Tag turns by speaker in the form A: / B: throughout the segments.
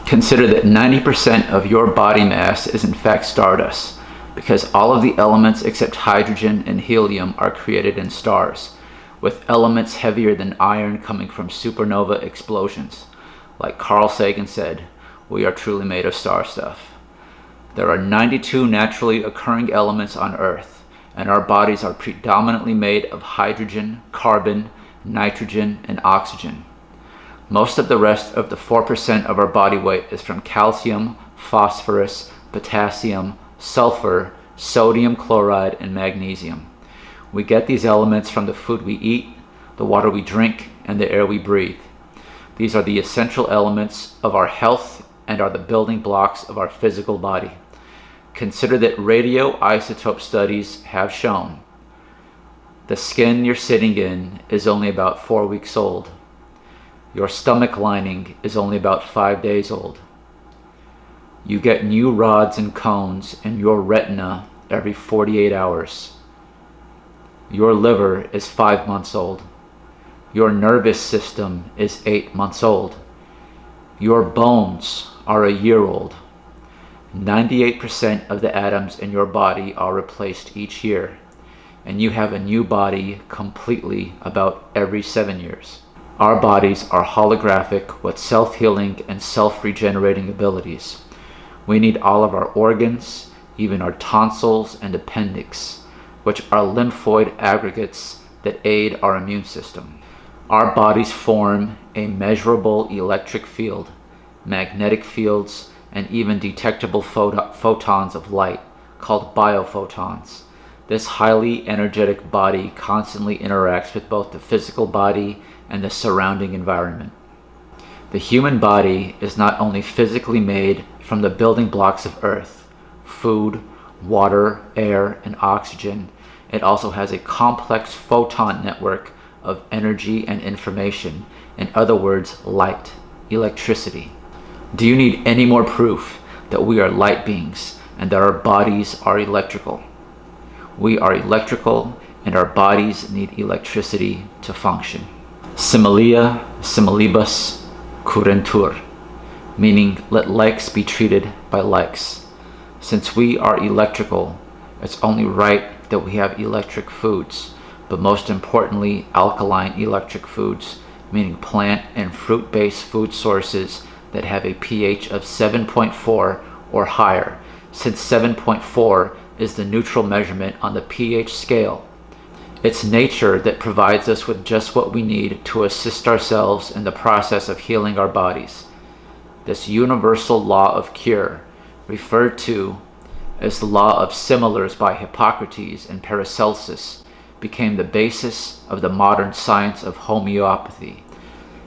A: Consider that 90% of your body mass is in fact stardust, because all of the elements except hydrogen and helium are created in stars, with elements heavier than iron coming from supernova explosions. Like Carl Sagan said, we are truly made of star stuff. There are 92 naturally occurring elements on Earth, and our bodies are predominantly made of hydrogen, carbon, nitrogen, and oxygen. Most of the rest of the 4% of our body weight is from calcium, phosphorus, potassium, sulfur, sodium chloride, and magnesium. We get these elements from the food we eat, the water we drink, and the air we breathe. These are the essential elements of our health and are the building blocks of our physical body. Consider that radioisotope studies have shown the skin you're sitting in is only about 4 weeks old. Your stomach lining is only about 5 days old. You get new rods and cones in your retina every 48 hours. Your liver is 5 months old. Your nervous system is 8 months old. Your bones are a year old. 98% of the atoms in your body are replaced each year, and you have a new body completely about every 7 years. Our bodies are holographic with self-healing and self-regenerating abilities. We need all of our organs, even our tonsils and appendix, which are lymphoid aggregates that aid our immune system. Our bodies form a measurable electric field, magnetic fields, and even detectable photons of light called biophotons. This highly energetic body constantly interacts with both the physical body and the surrounding environment. The human body is not only physically made from the building blocks of Earth, food, water, air, and oxygen, it also has a complex photon network of energy and information, in other words, light, electricity. Do you need any more proof that we are light beings and that our bodies are electrical? We are electrical, and our bodies need electricity to function. Similia similibus curentur, meaning let likes be treated by likes. Since we are electrical, it's only right that we have electric foods, but most importantly, alkaline electric foods, meaning plant and fruit-based food sources that have a pH of 7.4 or higher, since 7.4 is the neutral measurement on the pH scale. It's nature that provides us with just what we need to assist ourselves in the process of healing our bodies. This universal law of cure, referred to as the law of similars by Hippocrates and Paracelsus, became the basis of the modern science of homeopathy.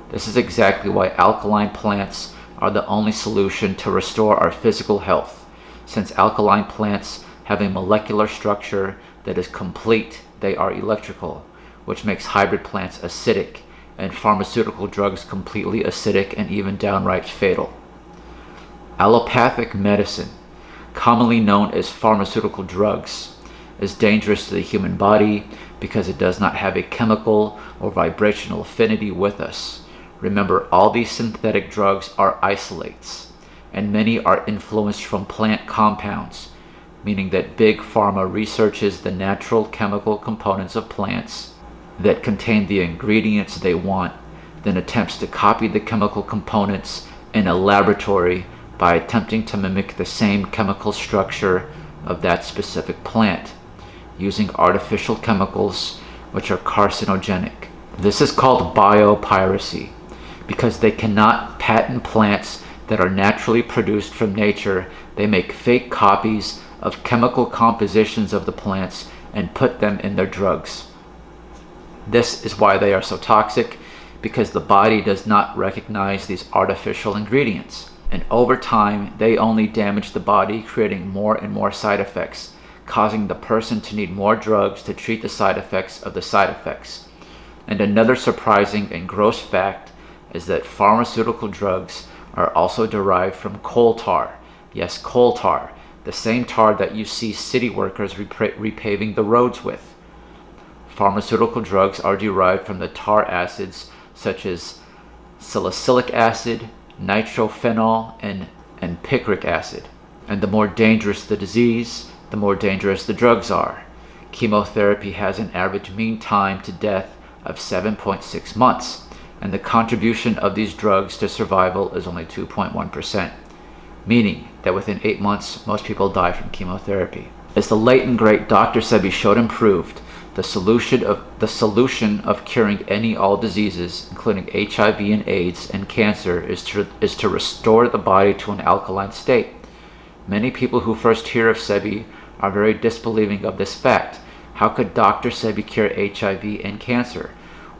A: This is exactly why alkaline plants are the only solution to restore our physical health, since alkaline plants have a molecular structure that is complete. They are electrical, which makes hybrid plants acidic and pharmaceutical drugs completely acidic and even downright fatal. Allopathic medicine, commonly known as pharmaceutical drugs, is dangerous to the human body because it does not have a chemical or vibrational affinity with us. Remember, all these synthetic drugs are isolates, and many are influenced from plant compounds, meaning that big pharma researches the natural chemical components of plants that contain the ingredients they want, then attempts to copy the chemical components in a laboratory by attempting to mimic the same chemical structure of that specific plant, using artificial chemicals which are carcinogenic. This is called biopiracy, because they cannot patent plants that are naturally produced from nature. They make fake copies of chemical compositions of the plants and put them in their drugs. This is why they are so toxic, because the body does not recognize these artificial ingredients. And over time, they only damage the body, creating more and more side effects, causing the person to need more drugs to treat the side effects of the side effects. And another surprising and gross fact is that pharmaceutical drugs are also derived from coal tar. Yes, coal tar, the same tar that you see city workers repaving the roads with. Pharmaceutical drugs are derived from the tar acids such as salicylic acid, nitrophenol, and picric acid. And the more dangerous the disease, the more dangerous the drugs are. Chemotherapy has an average mean time to death of 7.6 months, and the contribution of these drugs to survival is only 2.1%, meaning that within 8 months, most people die from chemotherapy. As the late and great Dr. Sebi showed and proved, the solution of curing any all diseases, including HIV and AIDS and cancer, is to restore the body to an alkaline state. Many people who first hear of Sebi are very disbelieving of this fact. How could Dr. Sebi cure HIV and cancer?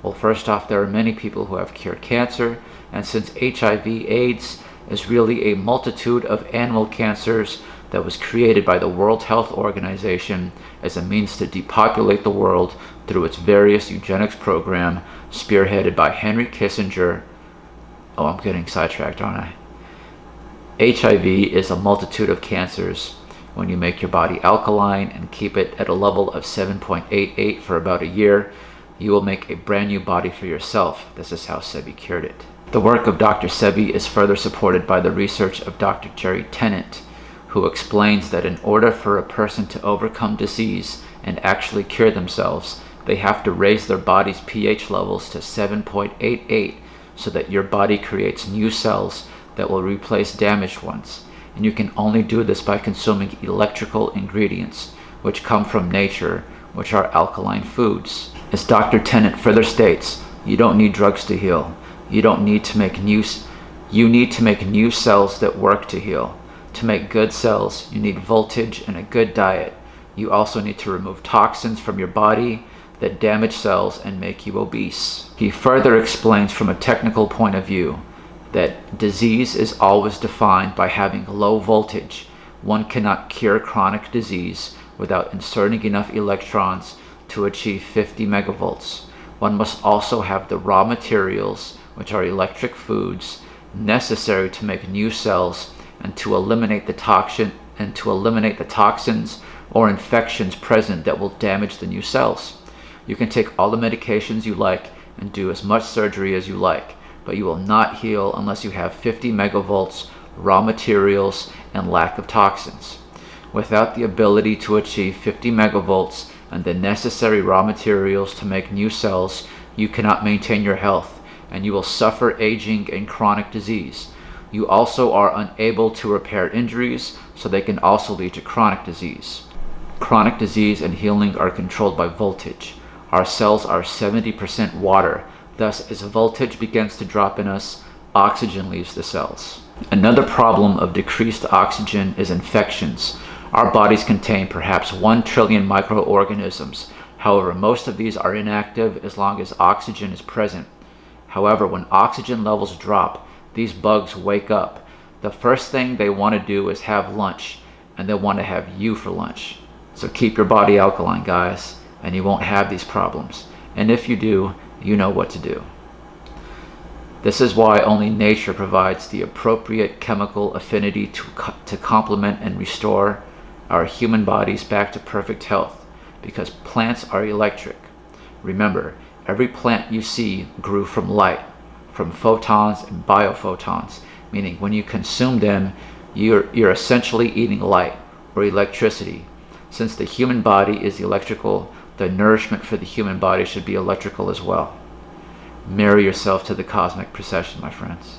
A: Well, first off, there are many people who have cured cancer, and since HIV/AIDS is really a multitude of animal cancers that was created by the World Health Organization as a means to depopulate the world through its various eugenics program spearheaded by Henry Kissinger. Oh, I'm getting sidetracked, aren't I? HIV is a multitude of cancers. When you make your body alkaline and keep it at a level of 7.88 for about a year, you will make a brand new body for yourself. This is how Sebi cured it. The work of Dr. Sebi is further supported by the research of Dr. Jerry Tennant, who explains that in order for a person to overcome disease and actually cure themselves, they have to raise their body's pH levels to 7.88 so that your body creates new cells that will replace damaged ones. And you can only do this by consuming electrical ingredients, which come from nature, which are alkaline foods. As Dr. Tennant further states, you don't need drugs to heal. You need to make new cells that work to heal. To make good cells, you need voltage and a good diet. You also need to remove toxins from your body that damage cells and make you obese. He further explains from a technical point of view that disease is always defined by having low voltage. One cannot cure chronic disease without inserting enough electrons to achieve 50 megavolts. One must also have the raw materials, which are electric foods, necessary to make new cells and to eliminate the toxins or infections present that will damage the new cells. You can take all the medications you like and do as much surgery as you like, but you will not heal unless you have 50 megavolts, raw materials, and lack of toxins. Without the ability to achieve 50 megavolts and the necessary raw materials to make new cells, you cannot maintain your health, and you will suffer aging and chronic disease. You also are unable to repair injuries, so they can also lead to chronic disease. Chronic disease and healing are controlled by voltage. Our cells are 70% water. Thus, as voltage begins to drop in us, oxygen leaves the cells. Another problem of decreased oxygen is infections. Our bodies contain perhaps 1 trillion microorganisms. However, most of these are inactive as long as oxygen is present. However, when oxygen levels drop, these bugs wake up. The first thing they want to do is have lunch, and they want to have you for lunch. So keep your body alkaline, guys, and you won't have these problems. And if you do, you know what to do. This is why only nature provides the appropriate chemical affinity to complement and restore our human bodies back to perfect health, because plants are electric. Remember, every plant you see grew from light, from photons and biophotons, meaning when you consume them, you're essentially eating light or electricity. Since the human body is electrical, the nourishment for the human body should be electrical as well. Marry yourself to the cosmic procession, my friends.